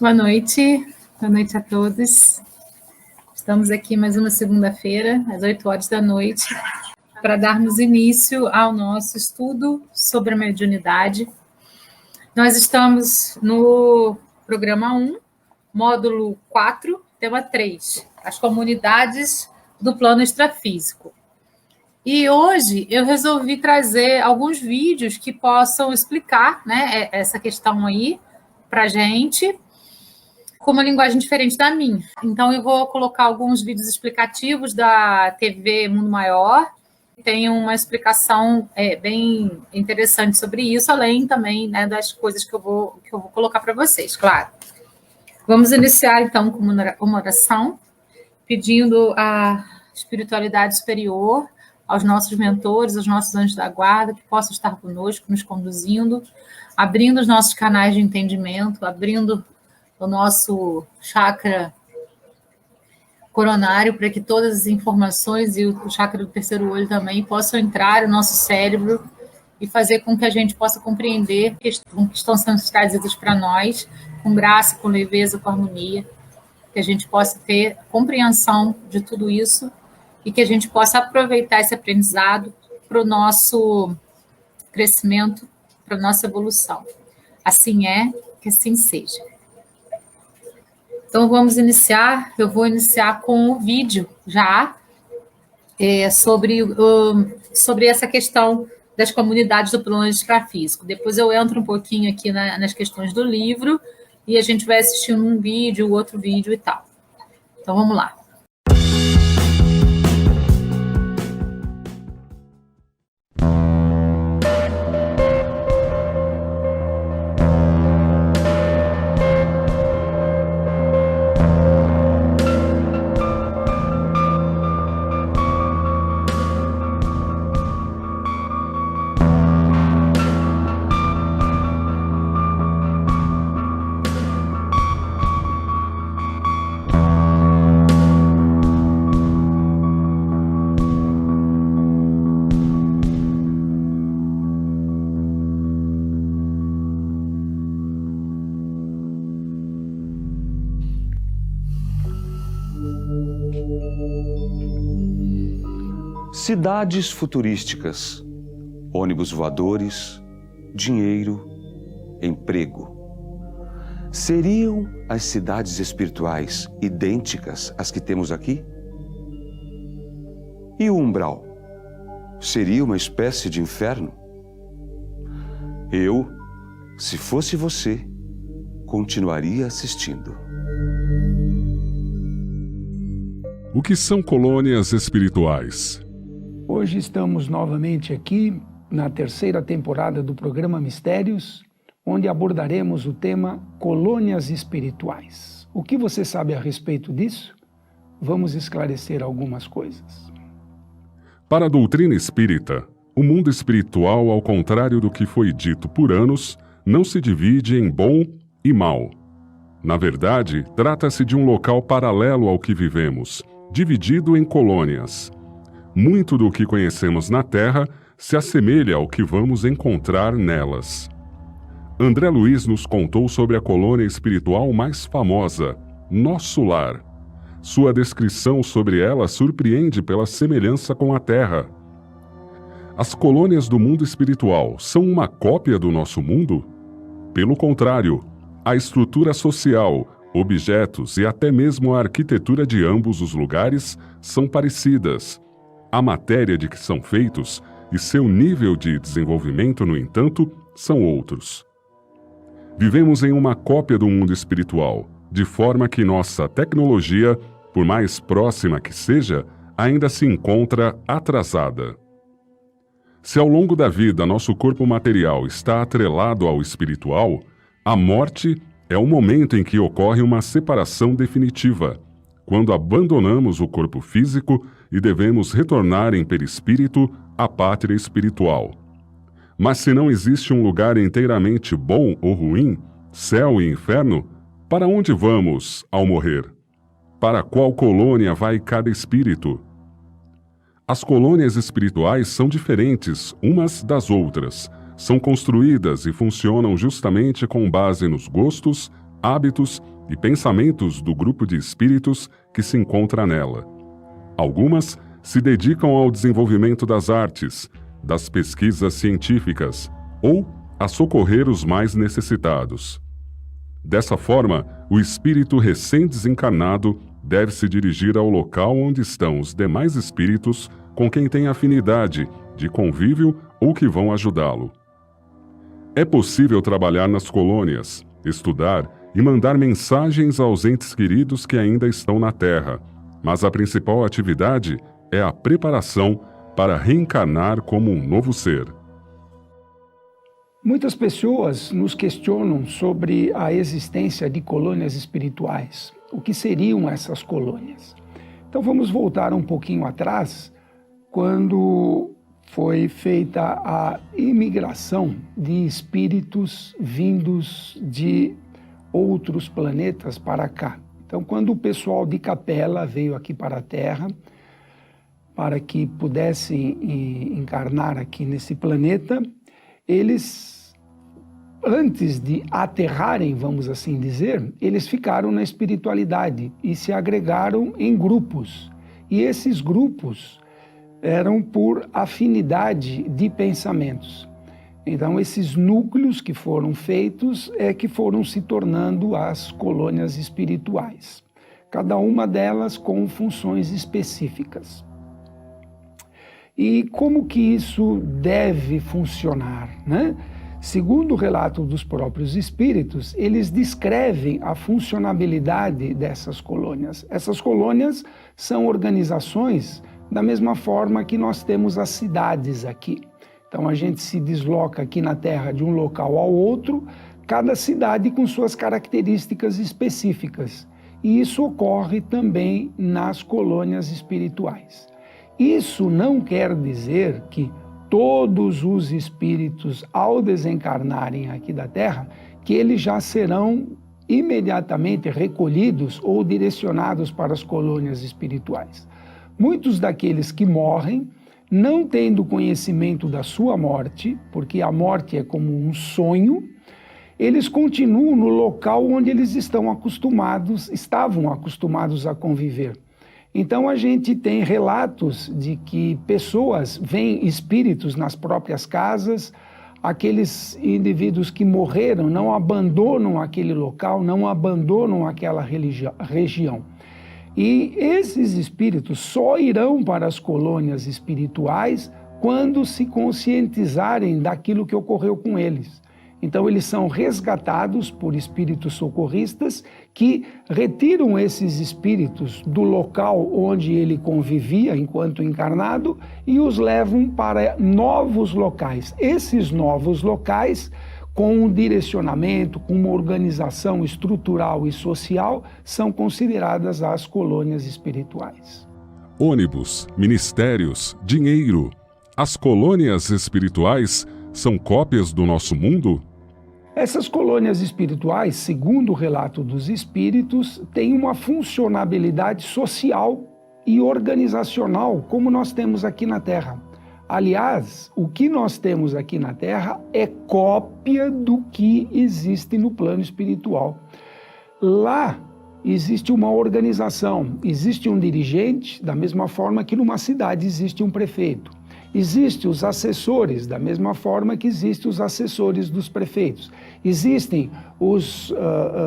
Boa noite a todos. Estamos aqui mais uma segunda-feira, às 8 horas da noite, para darmos início ao nosso estudo sobre a mediunidade. Nós estamos no programa 1, módulo 4, tema 3, as comunidades do plano extrafísico. E hoje eu resolvi trazer alguns vídeos que possam explicar, né, essa questão aí para a gente, com uma linguagem diferente da minha. Então, eu vou colocar alguns vídeos explicativos da TV Mundo Maior. Tem uma explicação bem interessante sobre isso, além também, né, das coisas que eu vou colocar para vocês, claro. Vamos iniciar, então, com uma oração, pedindo a espiritualidade superior, aos nossos mentores, aos nossos anjos da guarda, que possam estar conosco, nos conduzindo, abrindo os nossos canais de entendimento, abrindo o nosso chakra coronário, para que todas as informações e o chakra do terceiro olho também possam entrar no nosso cérebro e fazer com que a gente possa compreender o que estão sendo trazidos para nós, com graça, com leveza, com harmonia, que a gente possa ter compreensão de tudo isso e que a gente possa aproveitar esse aprendizado para o nosso crescimento, para a nossa evolução. Assim é, que assim seja. Então, vamos iniciar. Eu vou iniciar com o vídeo já sobre essa questão das comunidades do plano extrafísico. Depois eu entro um pouquinho aqui nas questões do livro e a gente vai assistindo um vídeo, outro vídeo e tal. Então, vamos lá. Cidades futurísticas, ônibus voadores, dinheiro, emprego. Seriam as cidades espirituais idênticas às que temos aqui? E o umbral? Seria uma espécie de inferno? Eu, se fosse você, continuaria assistindo. O que são colônias espirituais? Hoje estamos novamente aqui na terceira temporada do programa Mistérios, onde abordaremos o tema Colônias Espirituais. O que você sabe a respeito disso? Vamos esclarecer algumas coisas. Para a doutrina espírita, o mundo espiritual, ao contrário do que foi dito por anos, não se divide em bom e mal. Na verdade, trata-se de um local paralelo ao que vivemos, dividido em colônias. Muito do que conhecemos na Terra se assemelha ao que vamos encontrar nelas. André Luiz nos contou sobre a colônia espiritual mais famosa, Nosso Lar. Sua descrição sobre ela surpreende pela semelhança com a Terra. As colônias do mundo espiritual são uma cópia do nosso mundo? Pelo contrário, a estrutura social, objetos e até mesmo a arquitetura de ambos os lugares são parecidas. A matéria de que são feitos e seu nível de desenvolvimento, no entanto, são outros. Vivemos em uma cópia do mundo espiritual, de forma que nossa tecnologia, por mais próxima que seja, ainda se encontra atrasada. Se ao longo da vida nosso corpo material está atrelado ao espiritual, a morte é o momento em que ocorre uma separação definitiva, quando abandonamos o corpo físico e devemos retornar em perispírito à pátria espiritual. Mas se não existe um lugar inteiramente bom ou ruim, céu e inferno, para onde vamos ao morrer? Para qual colônia vai cada espírito? As colônias espirituais são diferentes umas das outras, são construídas e funcionam justamente com base nos gostos, hábitos e pensamentos do grupo de espíritos que se encontra nela. Algumas se dedicam ao desenvolvimento das artes, das pesquisas científicas ou a socorrer os mais necessitados. Dessa forma, o espírito recém-desencarnado deve se dirigir ao local onde estão os demais espíritos com quem tem afinidade, de convívio ou que vão ajudá-lo. É possível trabalhar nas colônias, estudar e mandar mensagens aos entes queridos que ainda estão na Terra, mas a principal atividade é a preparação para reencarnar como um novo ser. Muitas pessoas nos questionam sobre a existência de colônias espirituais. O que seriam essas colônias? Então vamos voltar um pouquinho atrás, quando foi feita a imigração de espíritos vindos de outros planetas para cá. Então, quando o pessoal de Capela veio aqui para a Terra, para que pudessem encarnar aqui nesse planeta, eles, antes de aterrarem, vamos assim dizer, eles ficaram na espiritualidade e se agregaram em grupos. E esses grupos eram por afinidade de pensamentos. Então, esses núcleos que foram feitos que foram se tornando as colônias espirituais. Cada uma delas com funções específicas. E como que isso deve funcionar, né? Segundo o relato dos próprios espíritos, eles descrevem a funcionabilidade dessas colônias. Essas colônias são organizações da mesma forma que nós temos as cidades aqui. Então a gente se desloca aqui na Terra de um local ao outro, cada cidade com suas características específicas. E isso ocorre também nas colônias espirituais. Isso não quer dizer que todos os espíritos, ao desencarnarem aqui da Terra, que eles já serão imediatamente recolhidos ou direcionados para as colônias espirituais. Muitos daqueles que morrem, não tendo conhecimento da sua morte, porque a morte é como um sonho, eles continuam no local onde eles estavam acostumados a conviver. Então a gente tem relatos de que pessoas veem espíritos nas próprias casas, aqueles indivíduos que morreram não abandonam aquele local, não abandonam aquela região. E esses espíritos só irão para as colônias espirituais quando se conscientizarem daquilo que ocorreu com eles. Então eles são resgatados por espíritos socorristas que retiram esses espíritos do local onde ele convivia enquanto encarnado e os levam para novos locais. Esses novos locais, com um direcionamento, com uma organização estrutural e social, são consideradas as colônias espirituais. Ônibus, ministérios, dinheiro. As colônias espirituais são cópias do nosso mundo? Essas colônias espirituais, segundo o relato dos espíritos, têm uma funcionabilidade social e organizacional, como nós temos aqui na Terra. Aliás, o que nós temos aqui na Terra é cópia do que existe no plano espiritual. Lá existe uma organização, existe um dirigente, da mesma forma que numa cidade existe um prefeito. Existem os assessores, da mesma forma que existem os assessores dos prefeitos. Existem os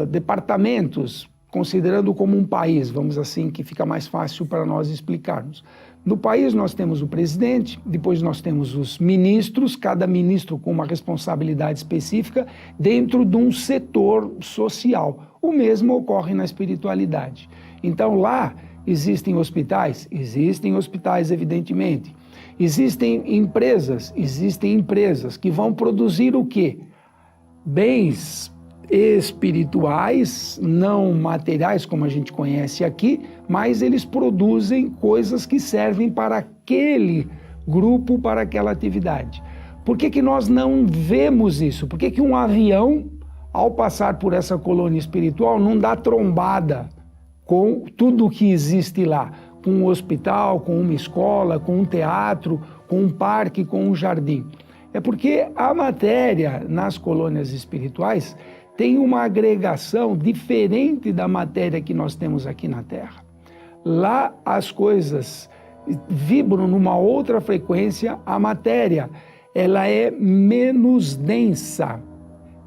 departamentos, considerando como um país, vamos assim, que fica mais fácil para nós explicarmos. No país nós temos o presidente, depois nós temos os ministros, cada ministro com uma responsabilidade específica dentro de um setor social. O mesmo ocorre na espiritualidade. Então lá existem hospitais evidentemente. Existem empresas que vão produzir o quê? Bens espirituais, não materiais como a gente conhece aqui, mas eles produzem coisas que servem para aquele grupo, para aquela atividade. Por que que nós não vemos isso? Por que que um avião, ao passar por essa colônia espiritual, não dá trombada com tudo o que existe lá? Com um hospital, com uma escola, com um teatro, com um parque, com um jardim. É porque a matéria nas colônias espirituais tem uma agregação diferente da matéria que nós temos aqui na Terra. Lá as coisas vibram numa outra frequência, a matéria ela é menos densa,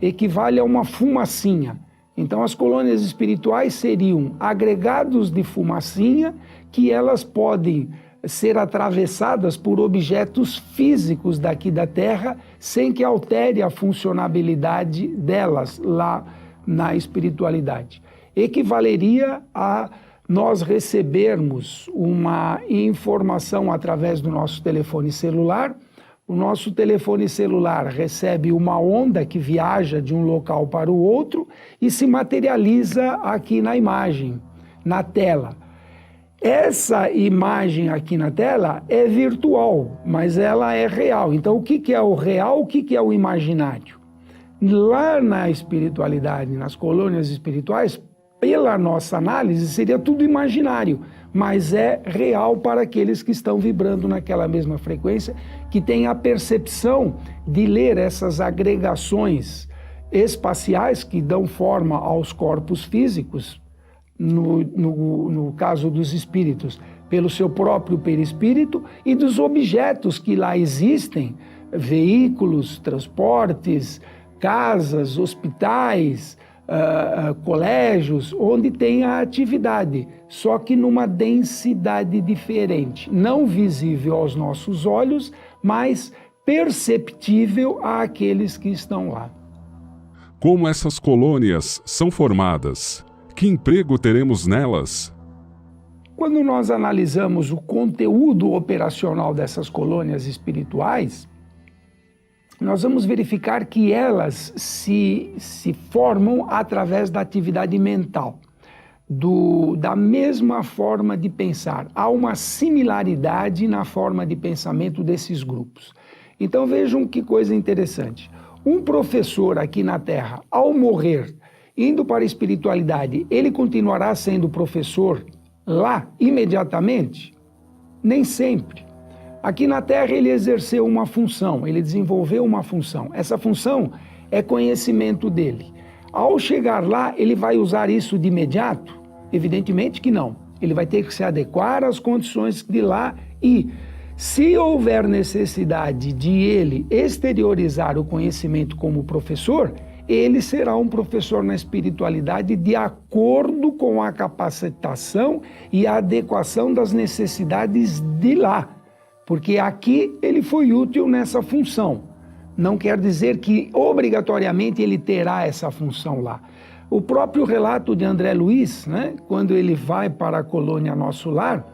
equivale a uma fumacinha. Então as colônias espirituais seriam agregados de fumacinha que elas podem ser atravessadas por objetos físicos daqui da Terra sem que altere a funcionabilidade delas lá na espiritualidade. Equivaleria a nós recebermos uma informação através do nosso telefone celular. O nosso telefone celular recebe uma onda que viaja de um local para o outro e se materializa aqui na imagem, na tela. Essa imagem aqui na tela é virtual, mas ela é real. Então, o que é o real, o que é o imaginário? Lá na espiritualidade, nas colônias espirituais, pela nossa análise, seria tudo imaginário, mas é real para aqueles que estão vibrando naquela mesma frequência, que têm a percepção de ler essas agregações espaciais que dão forma aos corpos físicos, no caso dos espíritos, pelo seu próprio perispírito, e dos objetos que lá existem, veículos, transportes, casas, hospitais, colégios, onde tem a atividade, só que numa densidade diferente, não visível aos nossos olhos, mas perceptível àqueles que estão lá. Como essas colônias são formadas? Que emprego teremos nelas? Quando nós analisamos o conteúdo operacional dessas colônias espirituais, nós vamos verificar que elas se formam através da atividade mental, da mesma forma de pensar. Há uma similaridade na forma de pensamento desses grupos. Então vejam que coisa interessante. Um professor aqui na Terra, ao morrer, indo para a espiritualidade, ele continuará sendo professor lá imediatamente? Nem sempre. Aqui na Terra ele exerceu uma função, ele desenvolveu uma função. Essa função é conhecimento dele. Ao chegar lá, ele vai usar isso de imediato? Evidentemente que não. Ele vai ter que se adequar às condições de lá e, se houver necessidade de ele exteriorizar o conhecimento como professor, ele será um professor na espiritualidade de acordo com a capacitação e a adequação das necessidades de lá. Porque aqui ele foi útil nessa função. Não quer dizer que obrigatoriamente ele terá essa função lá. O próprio relato de André Luiz, né, quando ele vai para a colônia Nosso Lar,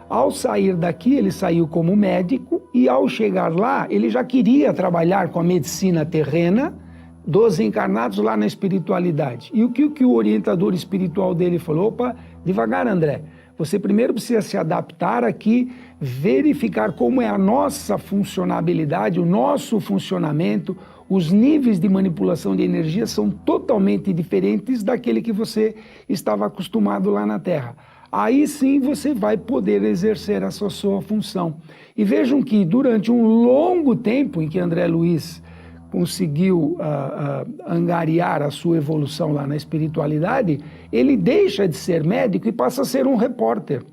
ao sair daqui ele saiu como médico e ao chegar lá ele já queria trabalhar com a medicina terrena dos encarnados lá na espiritualidade. E o que o orientador espiritual dele falou? Opa, devagar, André. Você primeiro precisa se adaptar aqui, verificar como é a nossa funcionabilidade, o nosso funcionamento, os níveis de manipulação de energia são totalmente diferentes daquele que você estava acostumado lá na Terra. Aí sim você vai poder exercer essa sua função. E vejam que durante um longo tempo em que André Luiz conseguiu angariar a sua evolução lá na espiritualidade, ele deixa de ser médico e passa a ser um repórter.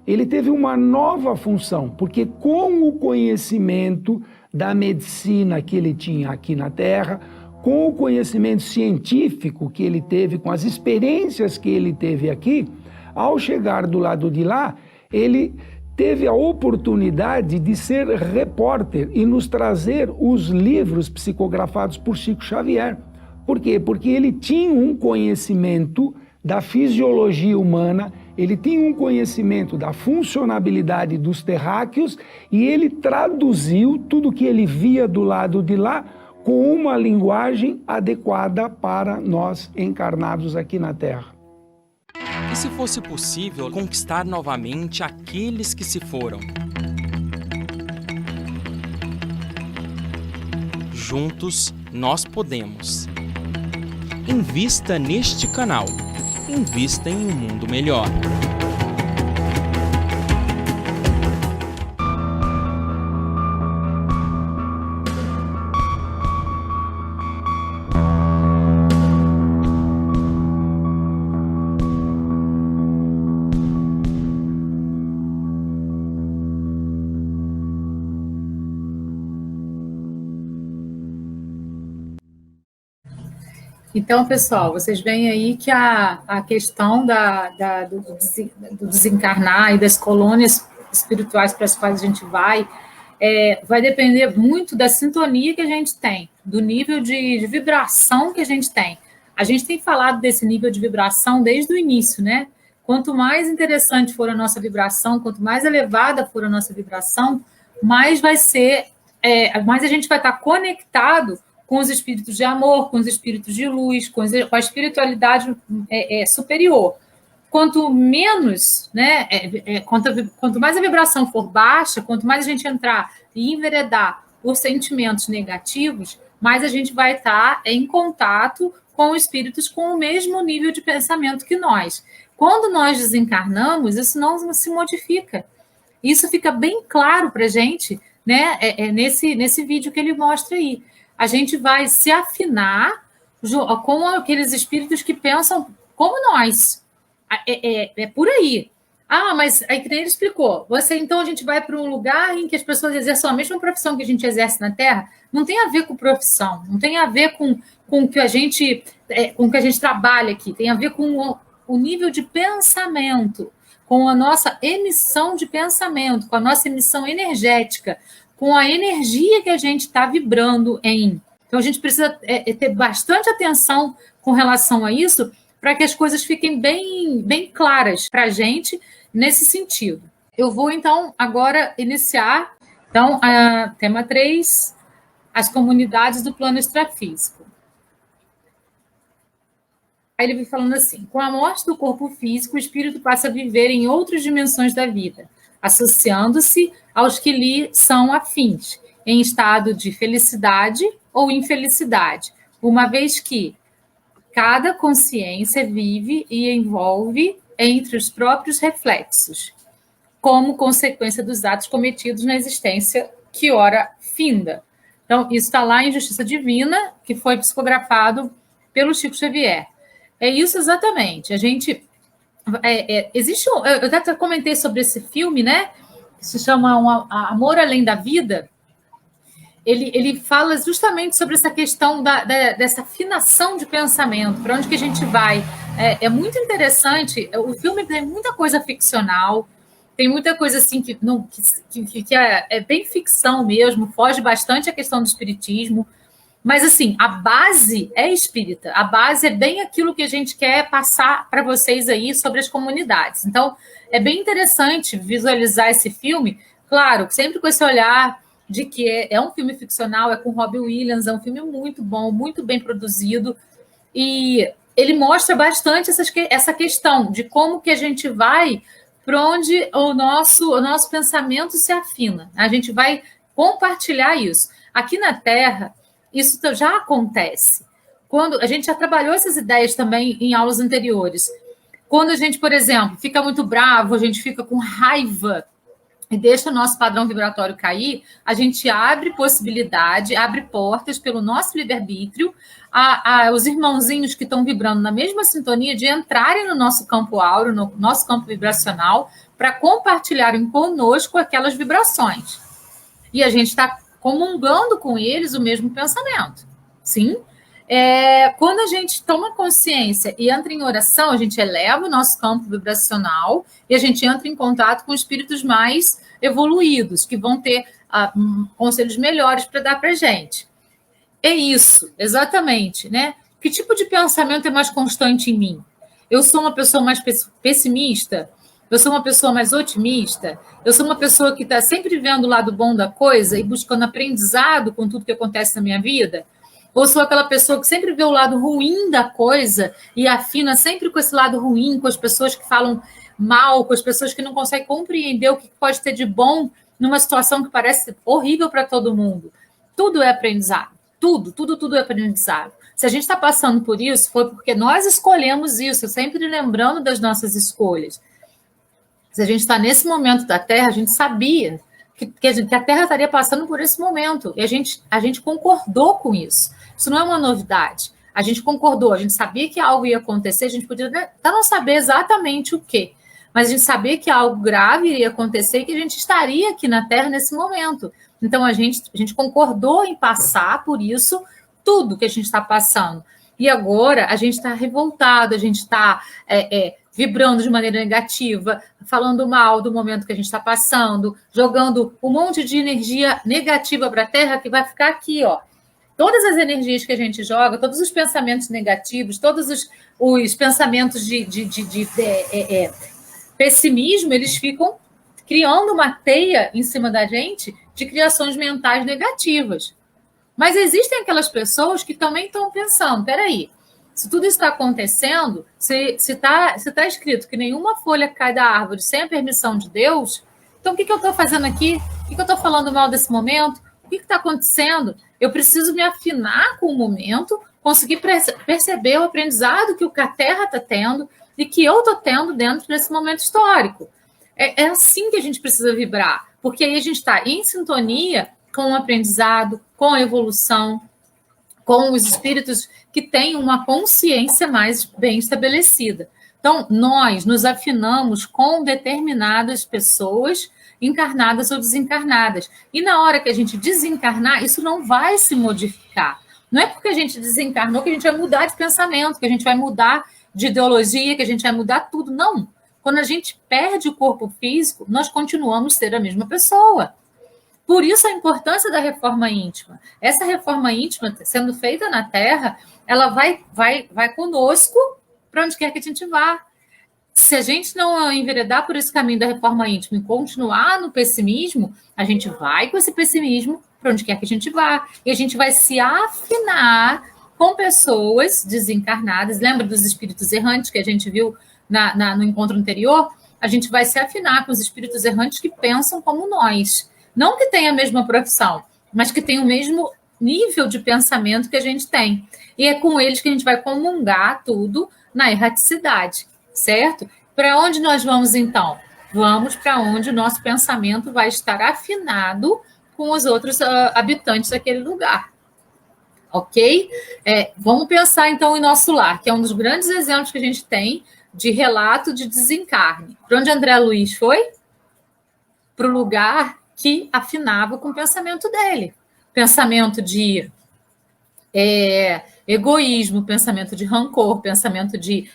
Ele teve uma nova função, porque com o conhecimento da medicina que ele tinha aqui na Terra, com o conhecimento científico que ele teve, com as experiências que ele teve aqui, ao chegar do lado de lá, ele teve a oportunidade de ser repórter e nos trazer os livros psicografados por Chico Xavier. Por quê? Porque ele tinha um conhecimento da fisiologia humana, ele tinha um conhecimento da funcionabilidade dos terráqueos e ele traduziu tudo que ele via do lado de lá com uma linguagem adequada para nós encarnados aqui na Terra. E se fosse possível conquistar novamente aqueles que se foram? Juntos nós podemos. Invista neste canal. Invista em um mundo melhor. Então, pessoal, vocês veem aí que a questão do desencarnar e das colônias espirituais para as quais a gente vai depender muito da sintonia que a gente tem, do nível de vibração que a gente tem. A gente tem falado desse nível de vibração desde o início, né? Quanto mais interessante for a nossa vibração, quanto mais elevada for a nossa vibração, mais vai ser, mais a gente vai estar conectado com os espíritos de amor, com os espíritos de luz, com a espiritualidade superior. Quanto menos, né, quanto mais a vibração for baixa, quanto mais a gente entrar e enveredar por sentimentos negativos, mais a gente vai estar em contato com espíritos com o mesmo nível de pensamento que nós. Quando nós desencarnamos, isso não se modifica. Isso fica bem claro para a gente, né, nesse vídeo que ele mostra aí. A gente vai se afinar com aqueles espíritos que pensam como nós. É por aí. Mas aí que nem ele explicou. Então a gente vai para um lugar em que as pessoas exerçam a mesma profissão que a gente exerce na Terra. Não tem a ver com profissão, não tem a ver com o que a gente trabalha aqui. Tem a ver com o nível de pensamento, com a nossa emissão de pensamento, com a nossa emissão energética, com a energia que a gente está vibrando em. Então, a gente precisa ter bastante atenção com relação a isso, para que as coisas fiquem bem claras para a gente nesse sentido. Eu vou, então, agora iniciar tema 3, as comunidades do plano extrafísico. Aí ele vem falando assim: com a morte do corpo físico, o espírito passa a viver em outras dimensões da vida, associando-se aos que lhe são afins, em estado de felicidade ou infelicidade, uma vez que cada consciência vive e envolve entre os próprios reflexos, como consequência dos atos cometidos na existência que ora finda. Então, isso está lá em Justiça Divina, que foi psicografado pelo Chico Xavier. É isso exatamente. A gente... existe eu até comentei sobre esse filme, né? Que se chama Amor Além da Vida. Ele fala justamente sobre essa questão dessa afinação de pensamento, para onde que a gente vai. É muito interessante. O filme tem muita coisa ficcional, tem muita coisa assim que é bem ficção mesmo, foge bastante à questão do espiritismo. Mas, assim, a base é espírita. A base é bem aquilo que a gente quer passar para vocês aí sobre as comunidades. Então, é bem interessante visualizar esse filme, claro, sempre com esse olhar de que é um filme ficcional, é com Robin Williams, é um filme muito bom, muito bem produzido, e ele mostra bastante essa questão de como que a gente vai para onde o nosso pensamento se afina. A gente vai compartilhar isso. Aqui na Terra, isso já acontece. Quando a gente já trabalhou essas ideias também em aulas anteriores. Quando a gente, por exemplo, fica muito bravo, a gente fica com raiva e deixa o nosso padrão vibratório cair, a gente abre possibilidade, abre portas pelo nosso livre-arbítrio os irmãozinhos que estão vibrando na mesma sintonia de entrarem no nosso campo áureo, no nosso campo vibracional, para compartilharem conosco aquelas vibrações. E a gente está comungando com eles o mesmo pensamento. Sim? Quando a gente toma consciência e entra em oração, a gente eleva o nosso campo vibracional e a gente entra em contato com espíritos mais evoluídos, que vão ter conselhos melhores para dar para a gente. É isso, exatamente, né? Que tipo de pensamento é mais constante em mim? Eu sou uma pessoa mais pessimista? Eu sou uma pessoa mais otimista? Eu sou uma pessoa que está sempre vendo o lado bom da coisa e buscando aprendizado com tudo que acontece na minha vida? Ou sou aquela pessoa que sempre vê o lado ruim da coisa e afina sempre com esse lado ruim, com as pessoas que falam mal, com as pessoas que não conseguem compreender o que pode ter de bom numa situação que parece horrível para todo mundo? Tudo é aprendizado. Tudo é aprendizado. Se a gente está passando por isso, foi porque nós escolhemos isso, sempre lembrando das nossas escolhas. Se a gente está nesse momento da Terra, a gente sabia que a Terra estaria passando por esse momento. E a gente concordou com isso. Isso não é uma novidade. A gente concordou, a gente sabia que algo ia acontecer, a gente podia até não saber exatamente o quê, mas a gente sabia que algo grave iria acontecer e que a gente estaria aqui na Terra nesse momento. Então, a gente concordou em passar por isso tudo que a gente está passando. E agora a gente está revoltado, a gente está vibrando de maneira negativa, falando mal do momento que a gente está passando, jogando um monte de energia negativa para a Terra que vai ficar aqui, ó. Todas as energias que a gente joga, todos os pensamentos negativos, todos os pensamentos de pessimismo, eles ficam criando uma teia em cima da gente de criações mentais negativas. Mas existem aquelas pessoas que também estão pensando, peraí, se tudo isso está acontecendo, se está escrito que nenhuma folha cai da árvore sem a permissão de Deus, então o que eu estou fazendo aqui? O que eu estou falando mal desse momento? O que está acontecendo? Eu preciso me afinar com o momento, conseguir perceber o aprendizado que a Terra está tendo e que eu estou tendo dentro desse momento histórico. É assim que a gente precisa vibrar, porque aí a gente está em sintonia com o aprendizado, com a evolução, com os espíritos que têm uma consciência mais bem estabelecida. Então, nós nos afinamos com determinadas pessoas, encarnadas ou desencarnadas. E na hora que a gente desencarnar, isso não vai se modificar. Não é porque a gente desencarnou que a gente vai mudar de pensamento, que a gente vai mudar de ideologia, que a gente vai mudar tudo. Não. Quando a gente perde o corpo físico, nós continuamos a ser a mesma pessoa. Por isso a importância da reforma íntima. Essa reforma íntima, sendo feita na Terra, ela vai conosco para onde quer que a gente vá. Se a gente não enveredar por esse caminho da reforma íntima e continuar no pessimismo, a gente vai com esse pessimismo para onde quer que a gente vá. E a gente vai se afinar com pessoas desencarnadas. Lembra dos espíritos errantes que a gente viu no encontro anterior? A gente vai se afinar com os espíritos errantes que pensam como nós. Não que tenha a mesma profissão, mas que tem o mesmo nível de pensamento que a gente tem. E é com eles que a gente vai comungar tudo na erraticidade, certo? Para onde nós vamos, então? Vamos para onde o nosso pensamento vai estar afinado com os outros habitantes daquele lugar. Ok? Vamos pensar, então, em nosso lar, que é um dos grandes exemplos que a gente tem de relato de desencarne. Para onde André Luiz foi? Para o lugar que afinava com o pensamento dele. Pensamento de egoísmo, pensamento de rancor, pensamento de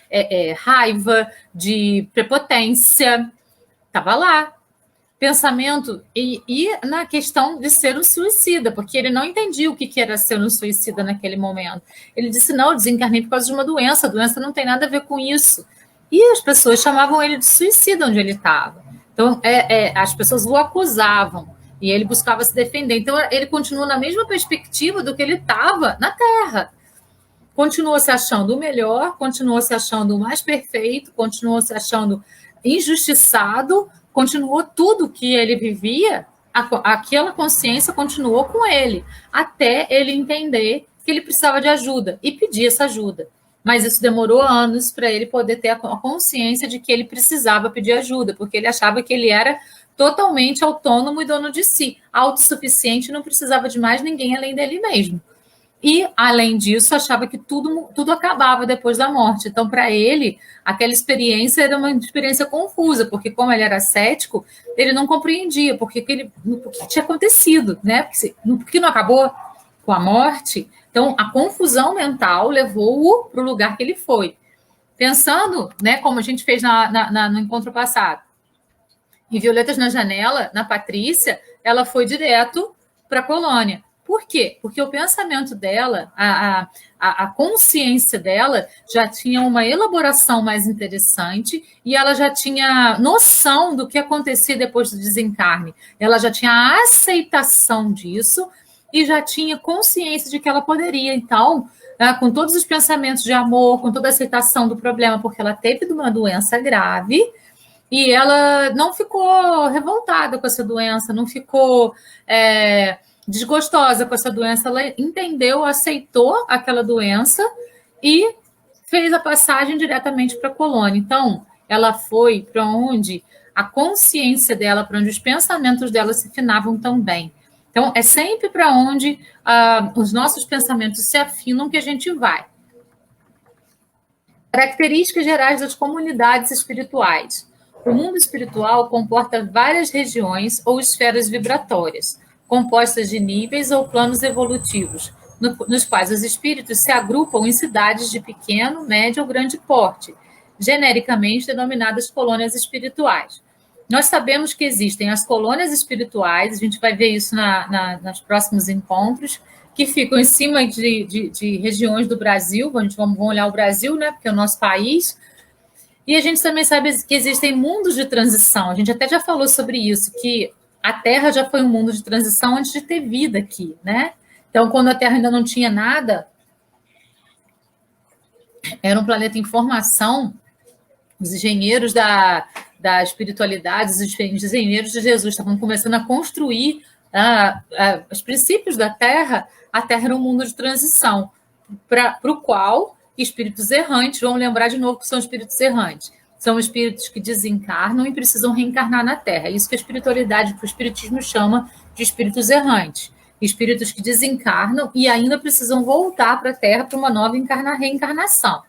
raiva, de prepotência. Estava lá. Pensamento e na questão de ser um suicida, porque ele não entendia o que era ser um suicida naquele momento. Ele disse, não, eu desencarnei por causa de uma doença, a doença não tem nada a ver com isso. E as pessoas chamavam ele de suicida onde ele estava. Então, as pessoas o acusavam e ele buscava se defender. Então, ele continua na mesma perspectiva do que ele estava na Terra. Continuou se achando o melhor, continuou se achando o mais perfeito, continuou se achando injustiçado, continuou tudo que ele vivia, aquela consciência continuou com ele, até ele entender que ele precisava de ajuda e pedir essa ajuda. Mas isso demorou anos para ele poder ter a consciência de que ele precisava pedir ajuda, porque ele achava que ele era totalmente autônomo e dono de si, autossuficiente, não precisava de mais ninguém além dele mesmo. E, além disso, achava que tudo acabava depois da morte. Então, para ele, aquela experiência era uma experiência confusa, porque como ele era cético, ele não compreendia o que tinha acontecido, né? Porque não acabou com a morte. Então, a confusão mental levou-o para o lugar que ele foi. Pensando, né, como a gente fez no encontro passado, em Violetas na Janela, na Patrícia, ela foi direto para a colônia. Por quê? Porque o pensamento dela, a consciência dela já tinha uma elaboração mais interessante e ela já tinha noção do que acontecia depois do desencarne. Ela já tinha a aceitação disso e já tinha consciência de que ela poderia, então, com todos os pensamentos de amor, com toda a aceitação do problema, porque ela teve uma doença grave e ela não ficou revoltada com essa doença, não ficou desgostosa com essa doença, ela entendeu, aceitou aquela doença e fez a passagem diretamente para a colônia. Então, ela foi para onde a consciência dela, para onde os pensamentos dela se afinavam também. Então, é sempre para onde os nossos pensamentos se afinam que a gente vai. Características gerais das comunidades espirituais. O mundo espiritual comporta várias regiões ou esferas vibratórias, compostas de níveis ou planos evolutivos, nos quais os espíritos se agrupam em cidades de pequeno, médio ou grande porte, genericamente denominadas colônias espirituais. Nós sabemos que existem as colônias espirituais, a gente vai ver isso nos próximos encontros, que ficam em cima de regiões do Brasil. Vamos olhar o Brasil, né, porque é o nosso país. E a gente também sabe que existem mundos de transição. A gente até já falou sobre isso, que a Terra já foi um mundo de transição antes de ter vida aqui, né? Então, quando a Terra ainda não tinha nada, era um planeta em formação. Os engenheiros da espiritualidade, os engenheiros de Jesus estavam começando a construir os princípios da Terra. A Terra era um mundo de transição, para o qual espíritos errantes, vamos lembrar de novo que são espíritos errantes, são espíritos que desencarnam e precisam reencarnar na Terra. É isso que a espiritualidade, que o espiritismo chama de espíritos errantes. Espíritos que desencarnam e ainda precisam voltar para a Terra para uma nova reencarnação.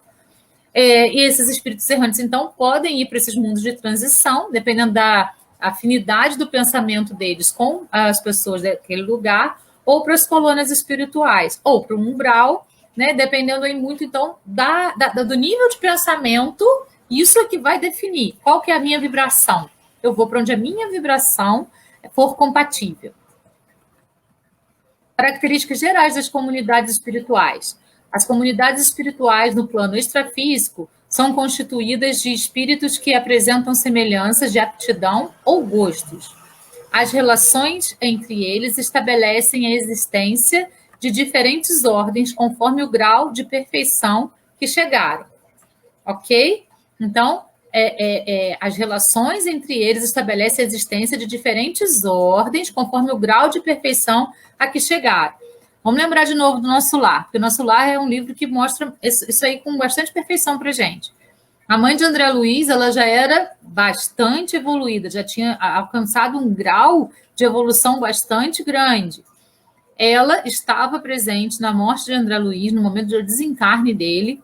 E esses espíritos errantes, então, podem ir para esses mundos de transição, dependendo da afinidade do pensamento deles com as pessoas daquele lugar, ou para as colônias espirituais, ou para o umbral, né, dependendo aí muito, então, do nível de pensamento. Isso é que vai definir qual que é a minha vibração. Eu vou para onde a minha vibração for compatível. Características gerais das comunidades espirituais. As comunidades espirituais no plano extrafísico são constituídas de espíritos que apresentam semelhanças de aptidão ou gostos. As relações entre eles estabelecem a existência de diferentes ordens conforme o grau de perfeição que chegaram. Ok? Então, as relações entre eles estabelecem a existência de diferentes ordens conforme o grau de perfeição a que chegaram. Vamos lembrar de novo do Nosso Lar, porque o Nosso Lar é um livro que mostra isso aí com bastante perfeição para a gente. A mãe de André Luiz, ela já era bastante evoluída, já tinha alcançado um grau de evolução bastante grande. Ela estava presente na morte de André Luiz, no momento do desencarne dele,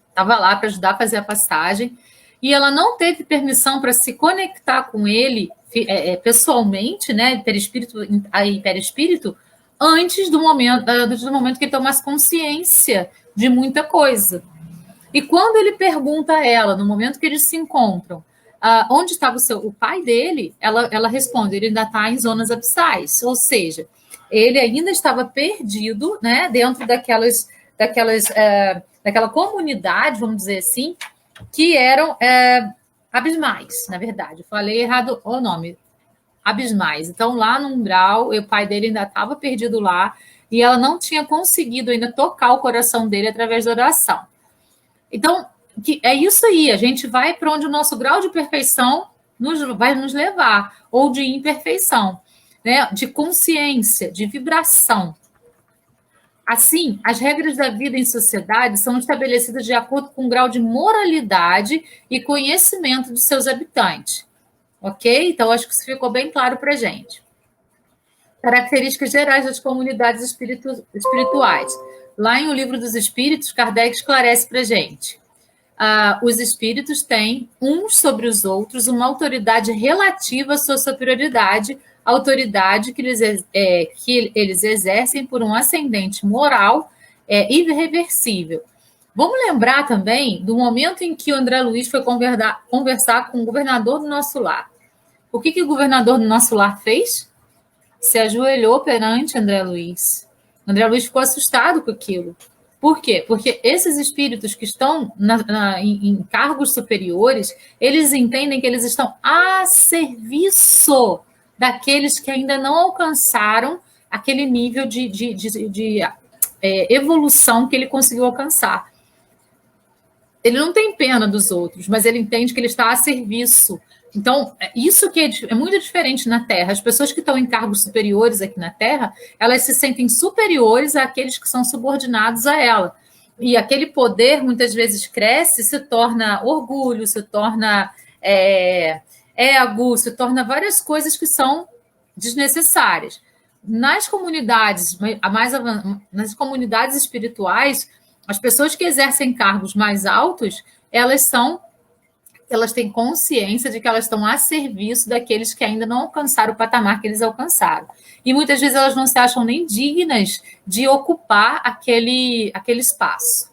estava lá para ajudar a fazer a passagem, e ela não teve permissão para se conectar com ele pessoalmente, né, perispírito, antes do momento que ele tomasse consciência de muita coisa. E quando ele pergunta a ela, no momento que eles se encontram, onde estava o pai dele, ela responde, ele ainda está em zonas abissais, ou seja, ele ainda estava perdido, né, dentro daquela comunidade, vamos dizer assim, que eram abismais, na verdade. Eu falei errado o nome. Abismais. Então, lá no umbral, o pai dele ainda estava perdido lá e ela não tinha conseguido ainda tocar o coração dele através da oração. Então, é isso aí. A gente vai para onde o nosso grau de perfeição vai nos levar, ou de imperfeição, né? De consciência, de vibração. Assim, as regras da vida em sociedade são estabelecidas de acordo com o grau de moralidade e conhecimento de seus habitantes. Ok? Então, acho que isso ficou bem claro para a gente. Características gerais das comunidades espirituais. Lá em O Livro dos Espíritos, Kardec esclarece para a gente. Os espíritos têm, uns sobre os outros, uma autoridade relativa à sua superioridade, autoridade que eles exercem por um ascendente moral irreversível. Vamos lembrar também do momento em que o André Luiz foi conversar com o governador do Nosso Lar. O que o governador do Nosso Lar fez? Se ajoelhou perante André Luiz. André Luiz ficou assustado com aquilo. Por quê? Porque esses espíritos que estão em cargos superiores, eles entendem que eles estão a serviço daqueles que ainda não alcançaram aquele nível de evolução que ele conseguiu alcançar. Ele não tem pena dos outros, mas ele entende que ele está a serviço. Então, isso que é muito diferente na Terra. As pessoas que estão em cargos superiores aqui na Terra, elas se sentem superiores àqueles que são subordinados a ela. E aquele poder, muitas vezes, cresce, se torna orgulho, se torna ego, se torna várias coisas que são desnecessárias. Nas comunidades espirituais, as pessoas que exercem cargos mais altos, elas são elas têm consciência de que elas estão a serviço daqueles que ainda não alcançaram o patamar que eles alcançaram. E muitas vezes elas não se acham nem dignas de ocupar aquele espaço.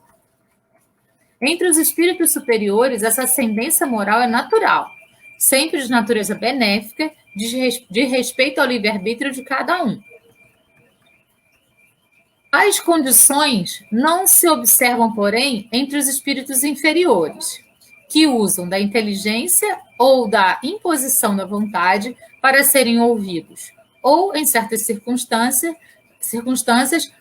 Entre os espíritos superiores, essa ascendência moral é natural, sempre de natureza benéfica, de respeito ao livre-arbítrio de cada um. As condições não se observam, porém, entre os espíritos inferiores, que usam da inteligência ou da imposição da vontade para serem ouvidos, ou, em certas circunstâncias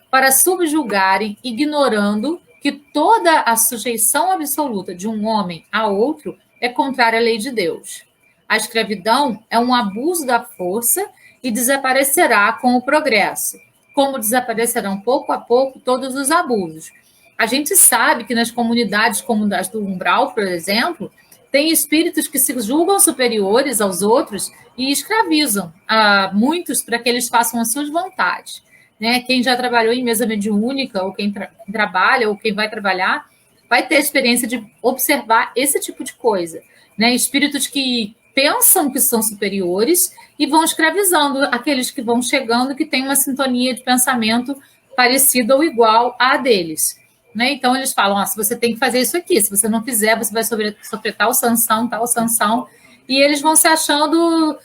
para subjugarem, ignorando que toda a sujeição absoluta de um homem a outro é contrária à lei de Deus. A escravidão é um abuso da força e desaparecerá com o progresso, como desaparecerão pouco a pouco todos os abusos. A gente sabe que nas comunidades como as do umbral, por exemplo, tem espíritos que se julgam superiores aos outros e escravizam a muitos para que eles façam as suas vontades. Né? Quem já trabalhou em mesa mediúnica, ou quem trabalha, ou quem vai trabalhar, vai ter a experiência de observar esse tipo de coisa. Né? Espíritos que pensam que são superiores e vão escravizando aqueles que vão chegando, que têm uma sintonia de pensamento parecida ou igual à deles. Né? Então, eles falam, se você tem que fazer isso aqui, se você não fizer, você vai sofrer tal sanção, e eles vão se achando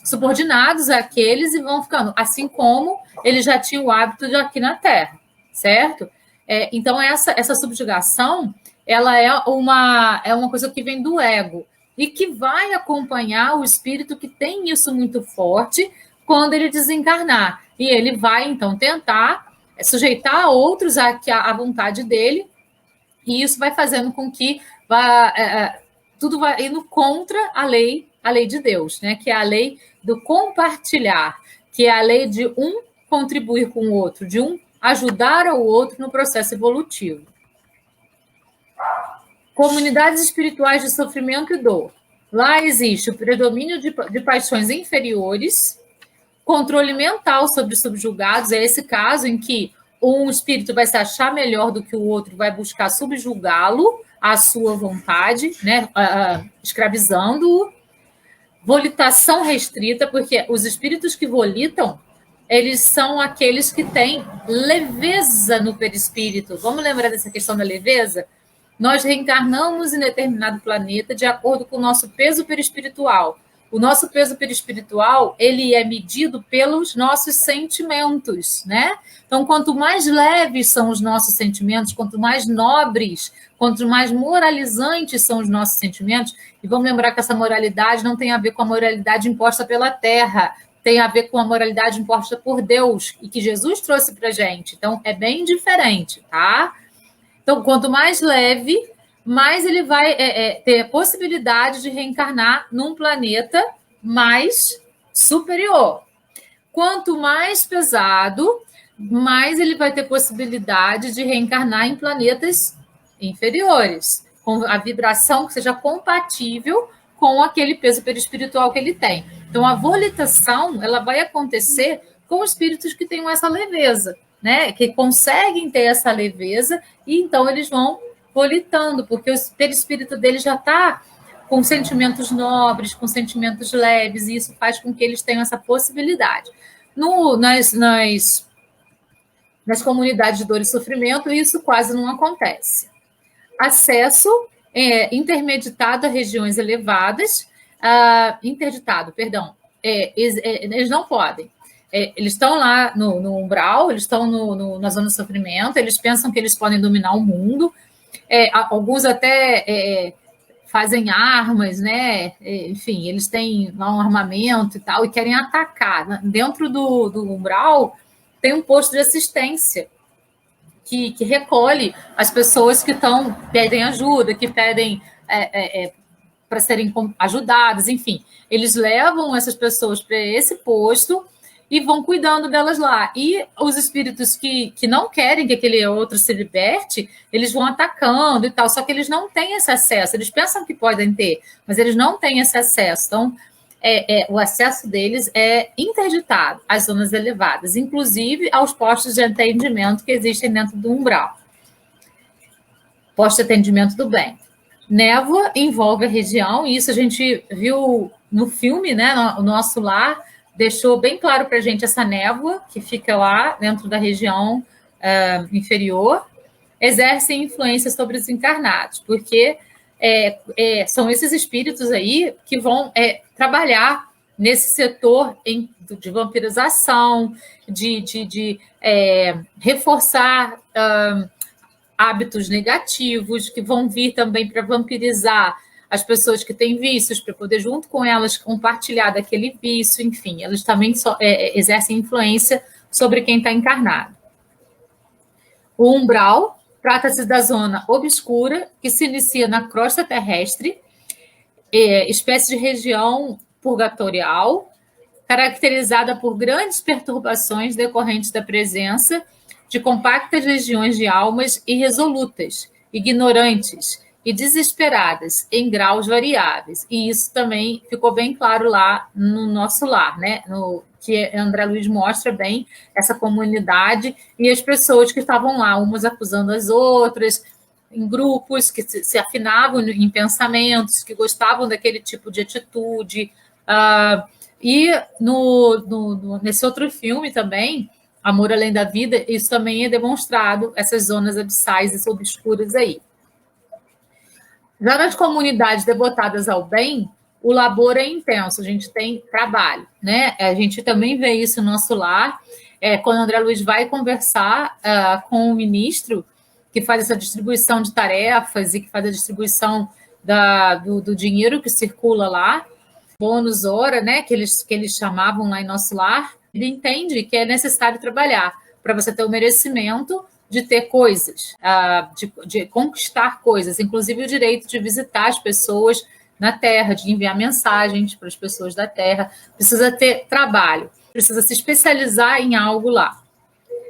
subordinados àqueles e vão ficando, assim como eles já tinham o hábito de aqui na Terra, certo? Então, essa subjugação, ela é uma coisa que vem do ego, e que vai acompanhar o espírito que tem isso muito forte quando ele desencarnar. E ele vai, então, tentar sujeitar outros à vontade dele, e isso vai fazendo com que tudo vai indo contra a lei de Deus, né? Que é a lei do compartilhar, que é a lei de um contribuir com o outro, de um ajudar ao outro no processo evolutivo. Comunidades espirituais de sofrimento e dor. Lá existe o predomínio de paixões inferiores, controle mental sobre os subjugados, é esse caso em que um espírito vai se achar melhor do que o outro, vai buscar subjugá-lo à sua vontade, né, escravizando-o. Volitação restrita, porque os espíritos que volitam, eles são aqueles que têm leveza no perispírito. Vamos lembrar dessa questão da leveza? Nós reencarnamos em determinado planeta de acordo com o nosso peso perispiritual. O nosso peso perispiritual, ele é medido pelos nossos sentimentos, né? Então, quanto mais leves são os nossos sentimentos, quanto mais nobres, quanto mais moralizantes são os nossos sentimentos, e vamos lembrar que essa moralidade não tem a ver com a moralidade imposta pela Terra, tem a ver com a moralidade imposta por Deus, e que Jesus trouxe para a gente. Então, é bem diferente, tá? Então, quanto mais leve, mais ele vai ter a possibilidade de reencarnar num planeta mais superior. Quanto mais pesado, mais ele vai ter possibilidade de reencarnar em planetas inferiores, com a vibração que seja compatível com aquele peso perispiritual que ele tem. Então, a volitação, ela vai acontecer com espíritos que tenham essa leveza, né? Que conseguem ter essa leveza, e então eles vão volitando, porque o perispírito dele já está com sentimentos nobres, com sentimentos leves, e isso faz com que eles tenham essa possibilidade. Nas comunidades de dor e sofrimento, isso quase não acontece. Acesso intermeditado a regiões elevadas, eles não podem. Eles estão lá no umbral, eles estão na zona de sofrimento, eles pensam que eles podem dominar o mundo, alguns até fazem armas, né? Enfim, eles têm lá um armamento e tal, e querem atacar. Dentro do umbral tem um posto de assistência que recolhe as pessoas que pedem ajuda, que pedem para serem ajudadas, enfim. Eles levam essas pessoas para esse posto e vão cuidando delas lá. E os espíritos que não querem que aquele outro se liberte, eles vão atacando e tal, só que eles não têm esse acesso. Eles pensam que podem ter, mas eles não têm esse acesso. Então, o acesso deles é interditado às zonas elevadas, inclusive aos postos de atendimento que existem dentro do umbral. Posto de atendimento do bem. Névoa envolve a região, e isso a gente viu no filme, né? O Nosso Lar deixou bem claro para a gente essa névoa que fica lá dentro da região inferior, exerce influência sobre os encarnados, porque são esses espíritos aí que vão trabalhar nesse setor de vampirização, de reforçar hábitos negativos, que vão vir também para vampirizar as pessoas que têm vícios, para poder, junto com elas, compartilhar daquele vício, enfim, elas também exercem influência sobre quem está encarnado. O umbral trata-se da zona obscura, que se inicia na crosta terrestre, espécie de região purgatorial, caracterizada por grandes perturbações decorrentes da presença de compactas legiões de almas irresolutas, ignorantes e desesperadas em graus variáveis. E isso também ficou bem claro lá no Nosso Lar, né? Que André Luiz mostra bem essa comunidade e as pessoas que estavam lá, umas acusando as outras, em grupos que se afinavam em pensamentos, que gostavam daquele tipo de atitude. E nesse outro filme também, Amor Além da Vida, isso também é demonstrado, essas zonas abissais e obscuras aí. Já nas comunidades devotadas ao bem, o labor é intenso, a gente tem trabalho, né? A gente também vê isso no Nosso Lar, quando André Luiz vai conversar com o ministro, que faz essa distribuição de tarefas e que faz a distribuição do dinheiro que circula lá, bônus hora, né, que eles chamavam lá em Nosso Lar. Ele entende que é necessário trabalhar para você ter o merecimento de ter coisas, de conquistar coisas, inclusive o direito de visitar as pessoas na Terra, de enviar mensagens para as pessoas da Terra. Precisa ter trabalho, precisa se especializar em algo lá.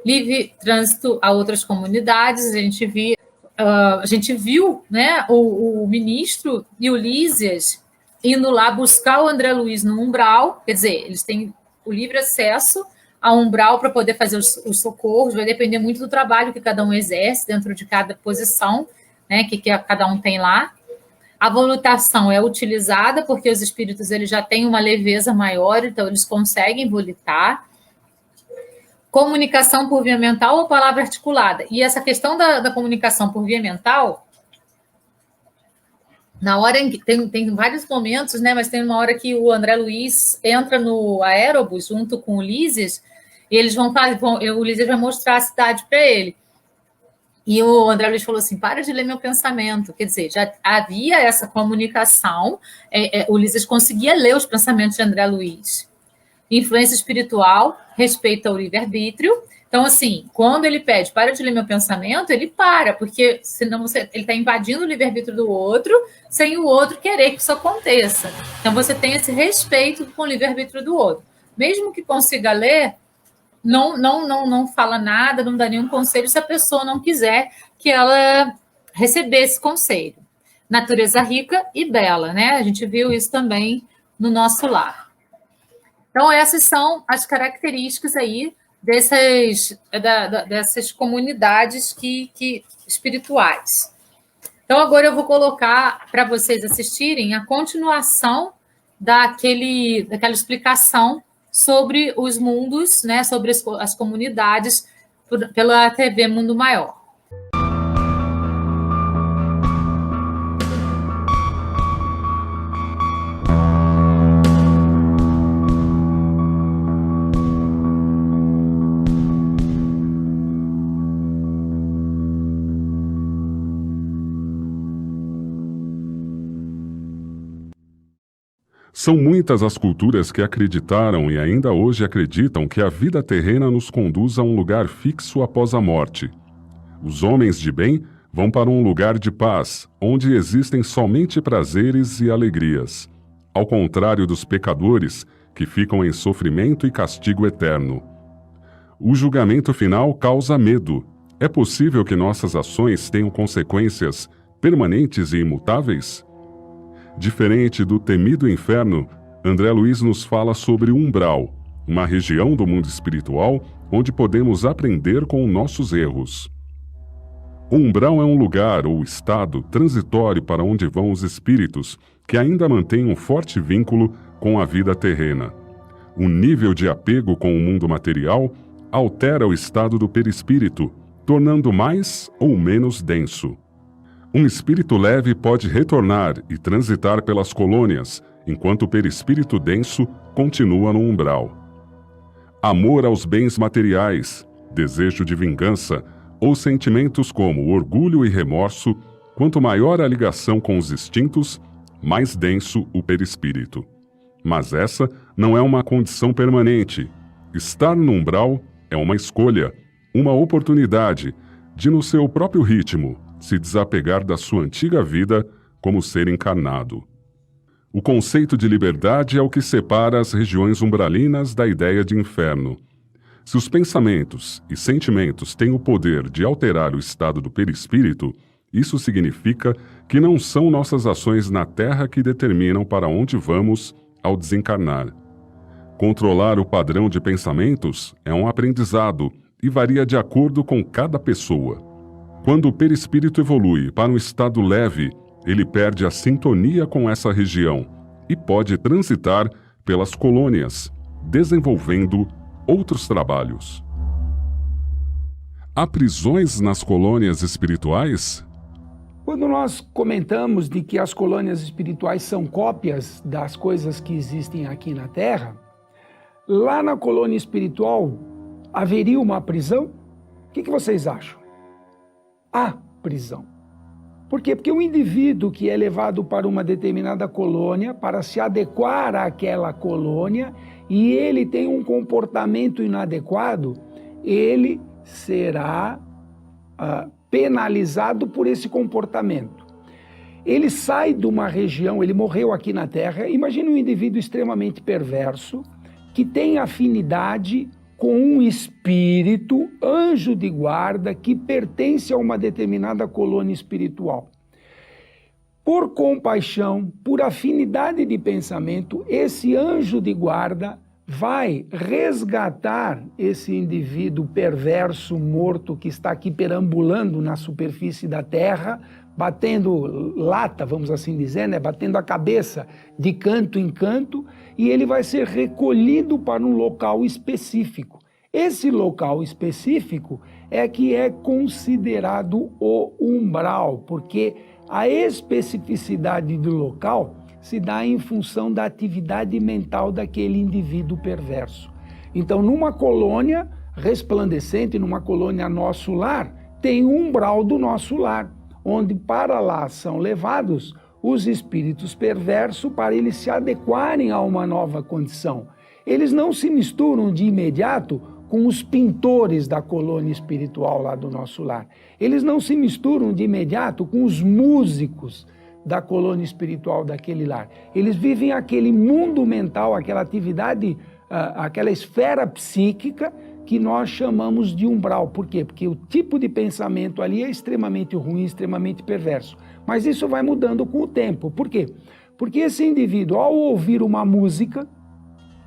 Livre trânsito a outras comunidades, a gente viu, né, o ministro e o Lísias indo lá buscar o André Luiz no umbral, quer dizer, eles têm o livre acesso ao umbral para poder fazer os socorros, vai depender muito do trabalho que cada um exerce dentro de cada posição, né, que cada um tem lá. A volutação é utilizada porque os espíritos eles já têm uma leveza maior, então eles conseguem volitar. Comunicação por via mental ou palavra articulada. E essa questão da comunicação por via mental, na hora em que tem vários momentos, né? Mas tem uma hora que o André Luiz entra no aerobus junto com o Lísias, e eles o Lísias vai mostrar a cidade para ele. E o André Luiz falou assim: para de ler meu pensamento. Quer dizer, já havia essa comunicação, o Lísias conseguia ler os pensamentos de André Luiz. Influência espiritual, respeito ao livre-arbítrio. Então, assim, quando ele pede para de ler meu pensamento, ele para, porque senão ele está invadindo o livre-arbítrio do outro, sem o outro querer que isso aconteça. Então, você tem esse respeito com o livre-arbítrio do outro. Mesmo que consiga ler, não fala nada, não dá nenhum conselho se a pessoa não quiser que ela recebesse conselho. Natureza rica e bela, né? A gente viu isso também no Nosso Lar. Então, essas são as características aí dessas comunidades espirituais. Então, agora eu vou colocar para vocês assistirem a continuação daquela explicação sobre os mundos, né, sobre as comunidades, pela TV Mundo Maior. São muitas as culturas que acreditaram e ainda hoje acreditam que a vida terrena nos conduz a um lugar fixo após a morte. Os homens de bem vão para um lugar de paz, onde existem somente prazeres e alegrias, ao contrário dos pecadores, que ficam em sofrimento e castigo eterno. O julgamento final causa medo. É possível que nossas ações tenham consequências permanentes e imutáveis? Diferente do temido inferno, André Luiz nos fala sobre o umbral, uma região do mundo espiritual onde podemos aprender com nossos erros. O umbral é um lugar ou estado transitório para onde vão os espíritos que ainda mantêm um forte vínculo com a vida terrena. O nível de apego com o mundo material altera o estado do perispírito, tornando mais ou menos denso. Um espírito leve pode retornar e transitar pelas colônias, enquanto o perispírito denso continua no umbral. Amor aos bens materiais, desejo de vingança ou sentimentos como orgulho e remorso, quanto maior a ligação com os instintos, mais denso o perispírito. Mas essa não é uma condição permanente. Estar no umbral é uma escolha, uma oportunidade de, no seu próprio ritmo, se desapegar da sua antiga vida como ser encarnado. O conceito de liberdade é o que separa as regiões umbralinas da ideia de inferno. Se os pensamentos e sentimentos têm o poder de alterar o estado do perispírito, isso significa que não são nossas ações na Terra que determinam para onde vamos ao desencarnar. Controlar o padrão de pensamentos é um aprendizado e varia de acordo com cada pessoa. Quando o perispírito evolui para um estado leve, ele perde a sintonia com essa região e pode transitar pelas colônias, desenvolvendo outros trabalhos. Há prisões nas colônias espirituais? Quando nós comentamos de que as colônias espirituais são cópias das coisas que existem aqui na Terra, lá na colônia espiritual haveria uma prisão? O que vocês acham? Há prisão. Por quê? Porque o indivíduo que é levado para uma determinada colônia para se adequar àquela colônia e ele tem um comportamento inadequado, ele será penalizado por esse comportamento. Ele sai de uma região, ele morreu aqui na Terra, imagine um indivíduo extremamente perverso que tem afinidade com um espírito, anjo de guarda, que pertence a uma determinada colônia espiritual. Por compaixão, por afinidade de pensamento, esse anjo de guarda vai resgatar esse indivíduo perverso, morto, que está aqui perambulando na superfície da Terra, batendo lata, vamos assim dizer, né? Batendo a cabeça de canto em canto, e ele vai ser recolhido para um local específico. Esse local específico é que é considerado o umbral, porque a especificidade do local se dá em função da atividade mental daquele indivíduo perverso. Então, numa colônia resplandecente, numa colônia nosso lar, tem o umbral do nosso lar, onde para lá são levados os espíritos perversos para eles se adequarem a uma nova condição. Eles não se misturam de imediato com os pintores da colônia espiritual lá do nosso lar. Eles não se misturam de imediato com os músicos da colônia espiritual daquele lar. Eles vivem aquele mundo mental, aquela atividade, aquela esfera psíquica que nós chamamos de umbral. Por quê? Porque o tipo de pensamento ali é extremamente ruim, extremamente perverso. Mas isso vai mudando com o tempo. Por quê? Porque esse indivíduo, ao ouvir uma música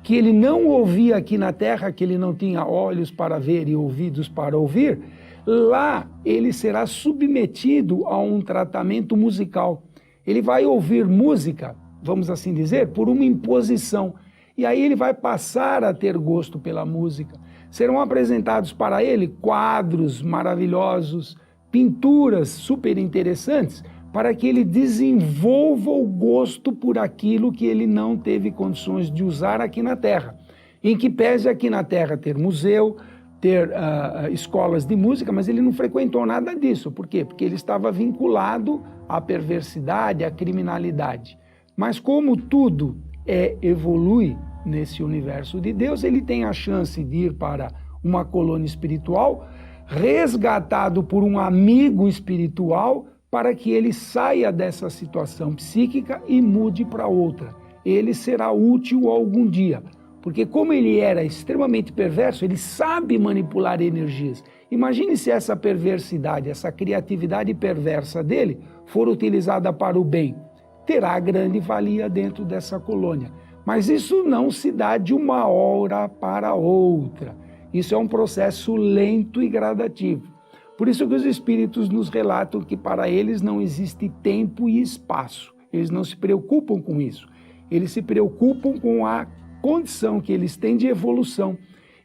que ele não ouvia aqui na Terra, que ele não tinha olhos para ver e ouvidos para ouvir, lá ele será submetido a um tratamento musical. Ele vai ouvir música, vamos assim dizer, por uma imposição. E aí ele vai passar a ter gosto pela música. Serão apresentados para ele quadros maravilhosos, pinturas super interessantes, para que ele desenvolva o gosto por aquilo que ele não teve condições de usar aqui na Terra. Em que pese aqui na Terra ter museu, ter escolas de música, mas ele não frequentou nada disso. Por quê? Porque ele estava vinculado à perversidade, à criminalidade. Mas como tudo evolui nesse universo de Deus, ele tem a chance de ir para uma colônia espiritual, resgatado por um amigo espiritual, para que ele saia dessa situação psíquica e mude para outra. Ele será útil algum dia, porque como ele era extremamente perverso, ele sabe manipular energias. Imagine se essa perversidade, essa criatividade perversa dele for utilizada para o bem. Terá grande valia dentro dessa colônia. Mas isso não se dá de uma hora para outra. Isso é um processo lento e gradativo. Por isso que os espíritos nos relatam que para eles não existe tempo e espaço. Eles não se preocupam com isso. Eles se preocupam com a condição que eles têm de evolução.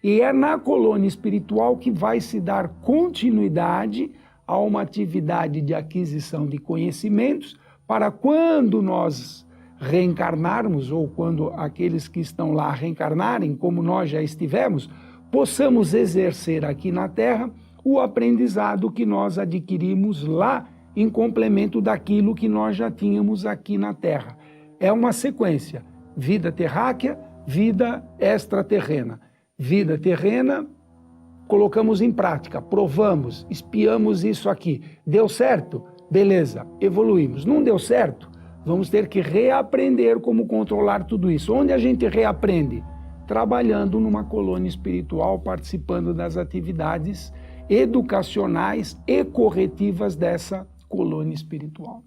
E é na colônia espiritual que vai se dar continuidade a uma atividade de aquisição de conhecimentos para quando nós reencarnarmos, ou quando aqueles que estão lá reencarnarem, como nós já estivemos, possamos exercer aqui na Terra o aprendizado que nós adquirimos lá em complemento daquilo que nós já tínhamos aqui na Terra. É uma sequência: vida terráquea, vida extraterrena. Vida terrena, colocamos em prática, provamos, espiamos isso aqui. Deu certo? Beleza, evoluímos. Não deu certo? Vamos ter que reaprender como controlar tudo isso. Onde a gente reaprende? Trabalhando numa colônia espiritual, participando das atividades educacionais e corretivas dessa colônia espiritual.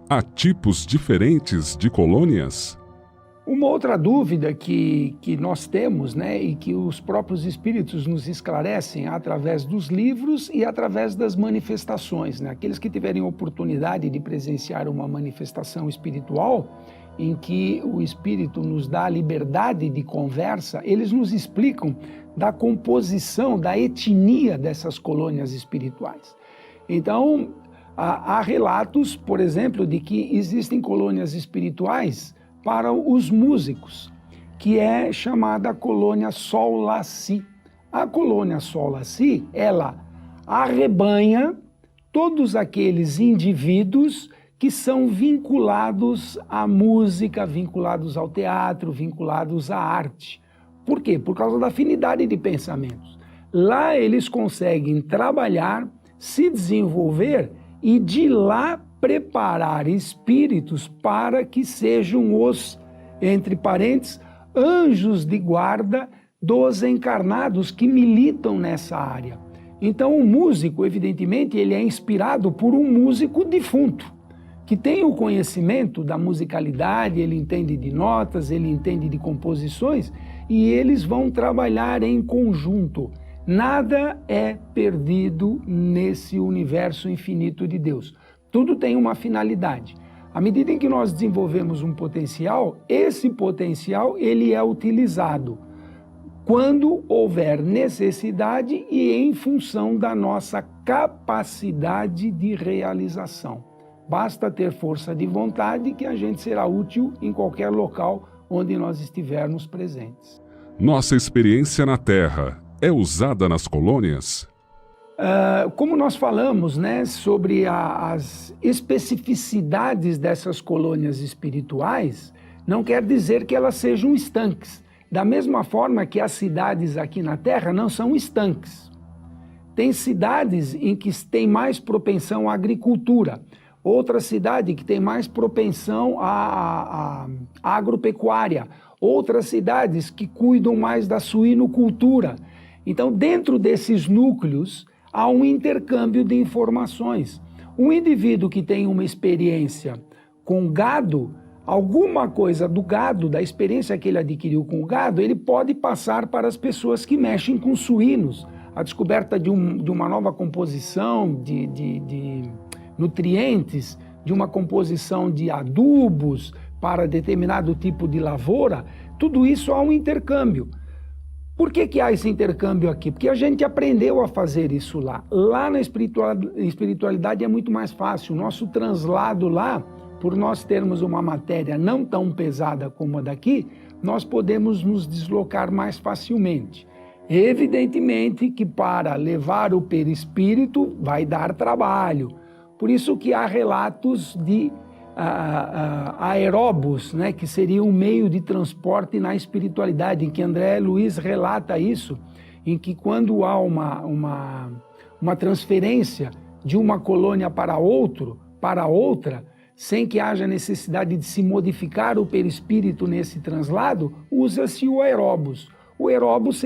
Há tipos diferentes de colônias? Uma outra dúvida que nós temos, né, e que os próprios espíritos nos esclarecem através dos livros e através das manifestações, né? Aqueles que tiverem oportunidade de presenciar uma manifestação espiritual em que o espírito nos dá a liberdade de conversa, eles nos explicam da composição, da etnia dessas colônias espirituais. Então, há relatos, por exemplo, de que existem colônias espirituais para os músicos, que é chamada a colônia Sol-La-Si. A colônia Sol-La-Si, ela arrebanha todos aqueles indivíduos que são vinculados à música, vinculados ao teatro, vinculados à arte. Por quê? Por causa da afinidade de pensamentos. Lá eles conseguem trabalhar, se desenvolver e de lá preparar espíritos para que sejam os, entre parênteses, anjos de guarda dos encarnados que militam nessa área. Então o músico, evidentemente, ele é inspirado por um músico defunto, que tem o conhecimento da musicalidade, ele entende de notas, ele entende de composições, e eles vão trabalhar em conjunto. Nada é perdido nesse universo infinito de Deus. Tudo tem uma finalidade. À medida em que nós desenvolvemos um potencial, esse potencial ele é utilizado quando houver necessidade e em função da nossa capacidade de realização. Basta ter força de vontade que a gente será útil em qualquer local onde nós estivermos presentes. Nossa experiência na Terra é usada nas colônias? Como nós falamos, né, sobre as especificidades dessas colônias espirituais, não quer dizer que elas sejam estanques. Da mesma forma que as cidades aqui na Terra não são estanques. Tem cidades em que tem mais propensão à agricultura, outra cidade que tem mais propensão à agropecuária, outras cidades que cuidam mais da suinocultura. Então, dentro desses núcleos, há um intercâmbio de informações. Um indivíduo que tem uma experiência com gado, alguma coisa do gado, da experiência que ele adquiriu com o gado, ele pode passar para as pessoas que mexem com suínos. A descoberta de uma nova composição de nutrientes, de uma composição de adubos para determinado tipo de lavoura, tudo isso há um intercâmbio. Por que há esse intercâmbio aqui? Porque a gente aprendeu a fazer isso lá. Lá na espiritualidade é muito mais fácil. O nosso translado lá, por nós termos uma matéria não tão pesada como a daqui, nós podemos nos deslocar mais facilmente. Evidentemente que para levar o perispírito vai dar trabalho. Por isso que há relatos de aeróbus, né, que seria um meio de transporte na espiritualidade, em que André Luiz relata isso, em que quando há uma transferência de uma colônia para outra, sem que haja necessidade de se modificar o perispírito nesse translado, usa-se o aeróbus. O aeróbus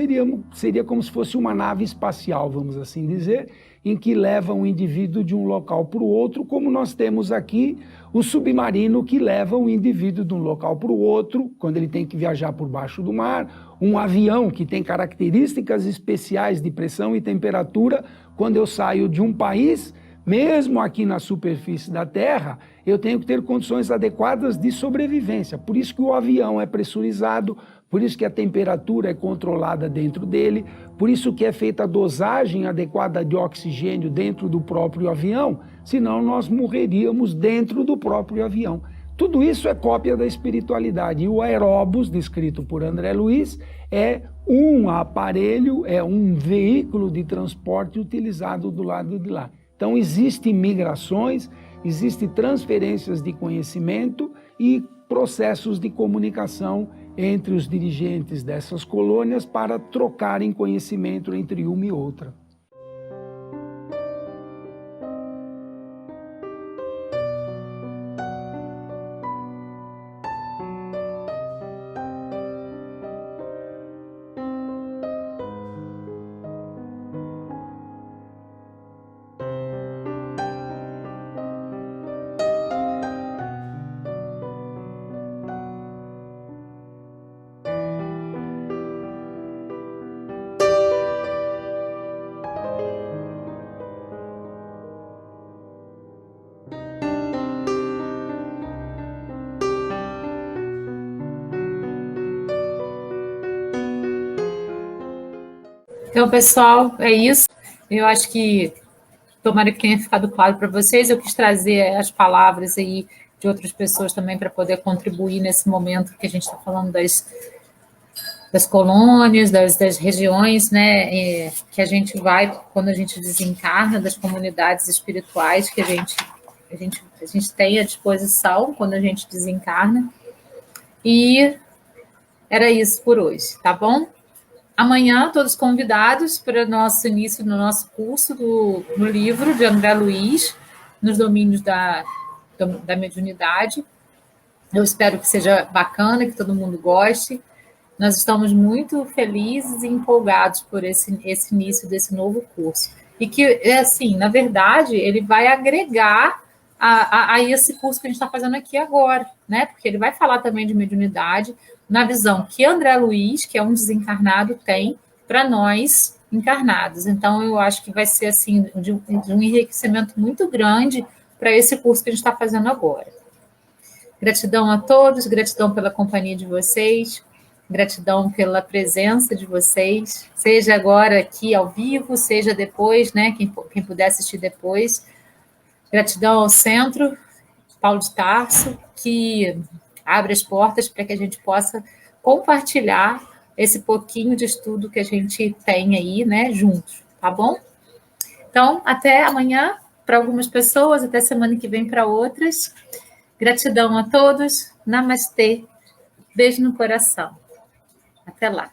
seria como se fosse uma nave espacial, vamos assim dizer, em que leva um indivíduo de um local para o outro, como nós temos aqui o submarino que leva um indivíduo de um local para o outro, quando ele tem que viajar por baixo do mar, um avião que tem características especiais de pressão e temperatura, quando eu saio de um país, mesmo aqui na superfície da Terra, eu tenho que ter condições adequadas de sobrevivência. Por isso que o avião é pressurizado, por isso que a temperatura é controlada dentro dele, por isso que é feita a dosagem adequada de oxigênio dentro do próprio avião, senão nós morreríamos dentro do próprio avião. Tudo isso é cópia da espiritualidade. E o aeróbus, descrito por André Luiz, é um aparelho, é um veículo de transporte utilizado do lado de lá. Então, existem migrações, existem transferências de conhecimento e processos de comunicação entre os dirigentes dessas colônias para trocarem conhecimento entre uma e outra. Então, pessoal, é isso. Eu acho que, tomara que tenha ficado claro para vocês, eu quis trazer as palavras aí de outras pessoas também para poder contribuir nesse momento que a gente está falando das colônias, das regiões, né, que a gente vai, quando a gente desencarna, das comunidades espirituais que a gente tem à disposição quando a gente desencarna. E era isso por hoje, tá bom? Amanhã, todos convidados para o nosso início no nosso curso no livro de André Luiz, nos domínios da mediunidade. Eu espero que seja bacana, que todo mundo goste. Nós estamos muito felizes e empolgados por esse início desse novo curso. E que, assim, na verdade, ele vai agregar a esse curso que a gente está fazendo aqui agora, né? Porque ele vai falar também de mediunidade, na visão que André Luiz, que é um desencarnado, tem para nós encarnados. Então, eu acho que vai ser assim de um enriquecimento muito grande para esse curso que a gente está fazendo agora. Gratidão a todos, gratidão pela companhia de vocês, gratidão pela presença de vocês, seja agora aqui ao vivo, seja depois, né? Quem puder assistir depois. Gratidão ao Centro Paulo de Tarso, que abre as portas para que a gente possa compartilhar esse pouquinho de estudo que a gente tem aí, né, juntos, tá bom? Então, até amanhã para algumas pessoas, até semana que vem para outras. Gratidão a todos, namastê, beijo no coração. Até lá.